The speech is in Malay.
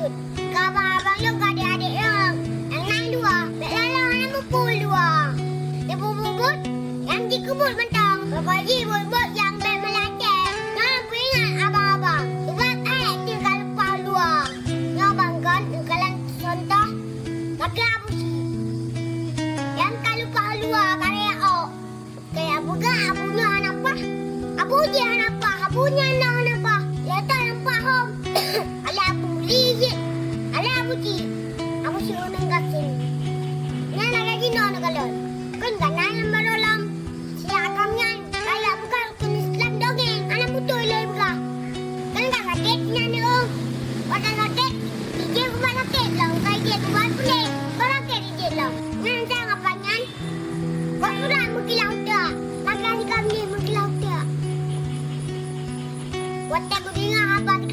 lanjut. Ke abang-abang lu, ke adik-adik lu. Yang naik dua. Bek lalang anak mempul dua. Dia bubut-bubut. Yang dikebut mentang. Lepas ni bubut yang bek melatih. Jangan lupa ingat abang-abang. Sebab dia kalau lupa luar. Ni abang kan, kalau contoh. Pakai abu si. Yang kalau lupa luar, karya o. Kayak buka abunya anak apa? Abu dia anak apa? Abunya anak apa? Ya tak nampak hom. Ala abu li. Ala abu ti. Abu si unang gasin. Yan na gaji no nagalon. Kun ganay ang marolam. Siakam yan. Kaya buka kun Islam dogeng. Anak puto ilay buka. Kan kakatit niya ni o. Wala katit. Ije ko ba katit lang. Kaya ije ko ba puli. Para katit ije lang. Ngayon sa nga pa niyan. Kung sudah magkilaw ta. Pagkali kami magkilaw ta. Wate ko din nga kapag